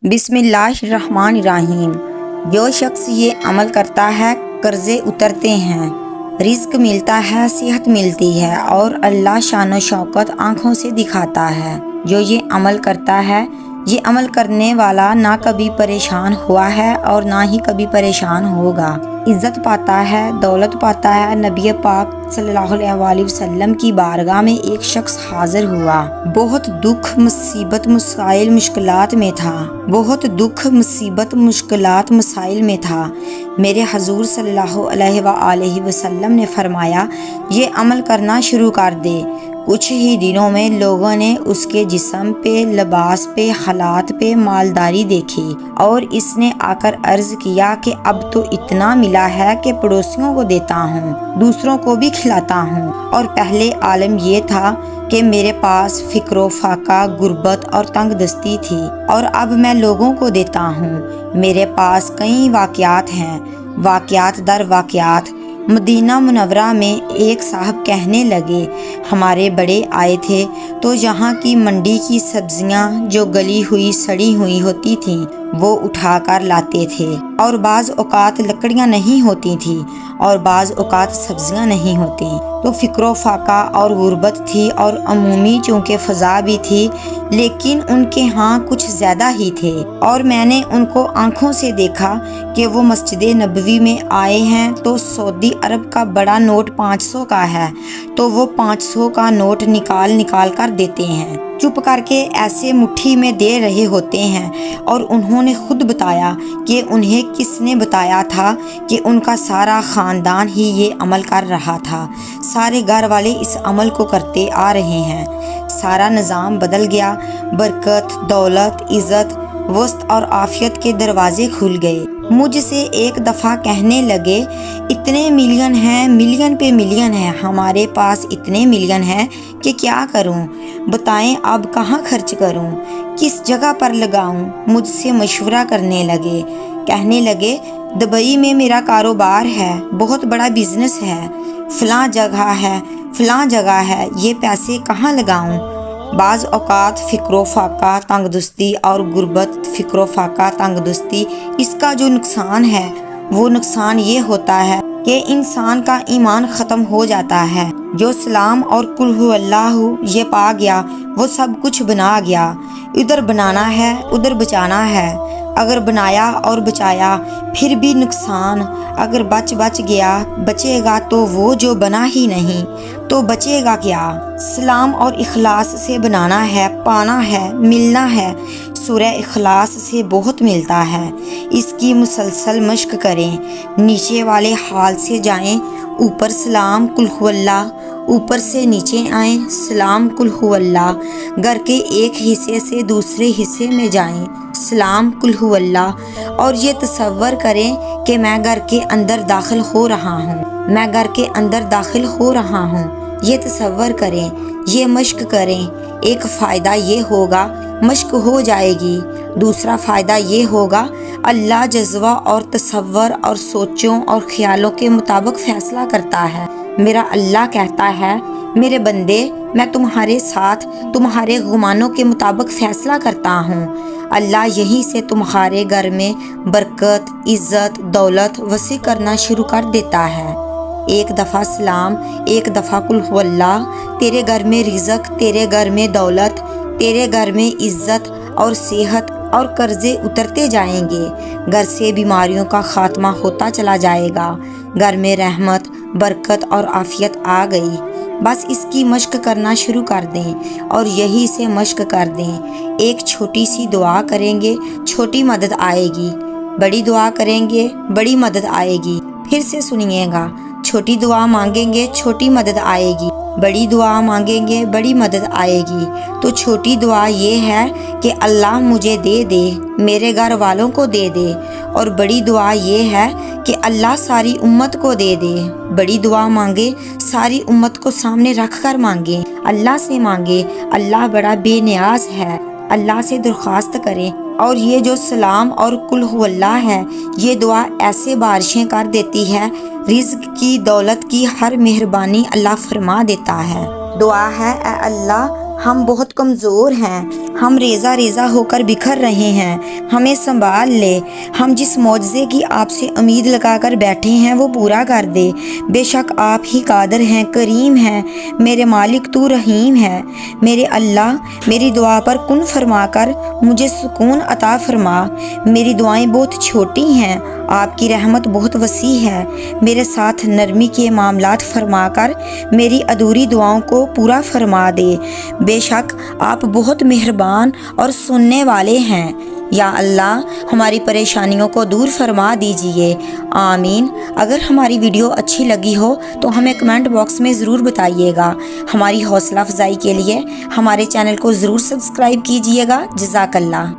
بسم اللہ الرحمن الرحیم۔ جو شخص یہ عمل کرتا ہے قرضے اترتے ہیں، رزق ملتا ہے، صحت ملتی ہے اور اللہ شان و شوکت آنکھوں سے دکھاتا ہے۔ جو یہ عمل کرتا ہے، یہ عمل کرنے والا نہ کبھی پریشان ہوا ہے اور نہ ہی کبھی پریشان ہوگا۔ عزت پاتا ہے، دولت پاتا ہے۔ نبی پاک صلی اللہ علیہ وآلہ وسلم کی بارگاہ میں ایک شخص حاضر ہوا، بہت دکھ مصیبت مسائل مشکلات میں تھا، میں تھا۔ میرے حضور صلی اللہ علیہ وآلہ وسلم نے فرمایا، یہ عمل کرنا شروع کر دے۔ کچھ ہی دنوں میں لوگوں نے اس کے جسم پہ، لباس پہ، حالات پہ مالداری دیکھی اور اس نے آ کر عرض کیا کہ اب تو اتنا ملا ہے کہ پڑوسیوں کو دیتا ہوں، دوسروں کو بھی کھلاتا ہوں، اور پہلے عالم یہ تھا کہ میرے پاس فقر و فاقہ، غربت اور تنگ دستی تھی، اور اب میں لوگوں کو دیتا ہوں۔ میرے پاس کئی واقعات ہیں، واقعات در واقعات۔ مدینہ منورہ میں ایک صاحب کہنے لگے، ہمارے بڑے آئے تھے تو یہاں کی منڈی کی سبزیاں جو گلی ہوئی سڑی ہوئی ہوتی تھیں وہ اٹھا کر لاتے تھے، اور بعض اوقات لکڑیاں نہیں ہوتی تھیں اور بعض اوقات سبزیاں نہیں ہوتی، تو فقر و فاقہ اور غربت تھی اور عمومی چونکہ فضا بھی تھی، لیکن ان کے ہاں کچھ زیادہ ہی تھے، اور میں نے ان کو آنکھوں سے دیکھا کہ وہ مسجد نبوی میں آئے ہیں تو سعودی عرب کا بڑا نوٹ 500 کا ہے تو وہ 500 کا نوٹ نکال کر دیتے ہیں، چپ کر کے ایسے مٹھی میں دے رہے ہوتے ہیں، اور انہوں نے خود بتایا کہ انہیں کس نے بتایا تھا کہ ان کا سارا خاندان ہی یہ عمل کر رہا تھا، سارے گھر والے اس عمل کو کرتے آ رہے ہیں۔ سارا نظام بدل گیا، برکت، دولت، عزت، وسط اور عافیت کے دروازے کھل گئے۔ مجھ سے ایک دفعہ کہنے لگے، اتنے ملین ہیں، ملین پہ ملین ہیں، ہمارے پاس اتنے ملین ہیں کہ کیا کروں، بتائیں اب کہاں خرچ کروں، کس جگہ پر لگاؤں۔ مجھ سے مشورہ کرنے لگے، کہنے لگے، دبئی میں میرا کاروبار ہے، بہت بڑا بزنس ہے، فلاں جگہ ہے، یہ پیسے کہاں لگاؤں۔ بعض اوقات فقر و فاقہ، تنگ دستی اور غربت، فقر و فاقہ، تنگ دستی، اس کا جو نقصان ہے وہ نقصان یہ ہوتا ہے کہ انسان کا ایمان ختم ہو جاتا ہے۔ جو سلام اور قل ہو اللہ یہ پا گیا وہ سب کچھ بنا گیا، ادھر بنانا ہے ادھر بچانا ہے، اگر بنایا اور بچایا پھر بھی نقصان، اگر بچ گیا بچے گا تو وہ جو بنا ہی نہیں تو بچے گا کیا۔ سلام اور اخلاص سے بنانا ہے، پانا ہے، ملنا ہے۔ سورہ اخلاص سے بہت ملتا ہے، اس کی مسلسل مشق کریں، نیچے والے حال سے جائیں، اوپر سلام قل ہو اللہ، اوپر سے نیچے آئیں، سلام قل ہو اللہ، گھر کے ایک حصے سے دوسرے حصے میں جائیں، سلام قل ہو اللہ، اور یہ تصور کریں کہ میں گھر کے اندر داخل ہو رہا ہوں، یہ تصور کریں، یہ مشق کریں۔ ایک فائدہ یہ ہوگا مشق ہو جائے گی، دوسرا فائدہ یہ ہوگا اللہ جذبہ اور تصور اور سوچوں اور خیالوں کے مطابق فیصلہ کرتا ہے۔ میرا اللہ کہتا ہے، میرے بندے میں تمہارے ساتھ تمہارے گمانوں کے مطابق فیصلہ کرتا ہوں۔ اللہ یہیں سے تمہارے گھر میں برکت، عزت، دولت وسیع کرنا شروع کر دیتا ہے۔ ایک دفعہ سلام، ایک دفعہ قل ہو اللہ، تیرے گھر میں رزق، تیرے گھر میں دولت، تیرے گھر میں عزت اور صحت اور قرضے اترتے جائیں گے، گھر سے بیماریوں کا خاتمہ ہوتا چلا جائے گا، گھر میں رحمت، برکت اور عافیت آ گئی۔ بس اس کی مشق کرنا شروع کر دیں اور یہی سے مشق کر دیں۔ ایک چھوٹی سی دعا کریں گے، چھوٹی مدد آئے گی، بڑی دعا کریں گے، بڑی مدد آئے گی۔ پھر سے سنیے گا، چھوٹی دعا مانگیں گے، چھوٹی مدد آئے گی، بڑی دعا مانگیں گے، بڑی مدد آئے گی۔ تو چھوٹی دعا یہ ہے کہ اللہ مجھے دے دے، میرے گھر والوں کو دے دے، اور بڑی دعا یہ ہے کہ اللہ ساری امت کو دے دے۔ بڑی دعا مانگے، ساری امت کو سامنے رکھ کر مانگے، اللہ سے مانگے، اللہ بڑا بے نیاز ہے، اللہ سے درخواست کریں۔ اور یہ جو سلام اور قل ہو اللہ ہے، یہ دعا ایسے بارشیں کر دیتی ہے، رزق کی، دولت کی ہر مہربانی اللہ فرما دیتا ہے۔ دعا ہے، اے اللہ ہم بہت کمزور ہیں، ہم ریزہ ریزہ ہو کر بکھر رہے ہیں، ہمیں سنبھال لے۔ ہم جس معجزے کی آپ سے امید لگا کر بیٹھے ہیں وہ پورا کر دے۔ بے شک آپ ہی قادر ہیں، کریم ہیں، میرے مالک تو رحیم ہے۔ میرے اللہ، میری دعا پر کن فرما کر مجھے سکون عطا فرما۔ میری دعائیں بہت چھوٹی ہیں، آپ کی رحمت بہت وسیع ہے۔ میرے ساتھ نرمی کے معاملات فرما کر میری ادھوری دعاؤں کو پورا فرما دے۔ بے شک آپ بہت مہربان اور سننے والے ہیں۔ یا اللہ، ہماری پریشانیوں کو دور فرما دیجئے، آمین۔ اگر ہماری ویڈیو اچھی لگی ہو تو ہمیں کمنٹ باکس میں ضرور بتائیے گا۔ ہماری حوصلہ افزائی کے لیے ہمارے چینل کو ضرور سبسکرائب کیجئے گا۔ جزاک اللہ۔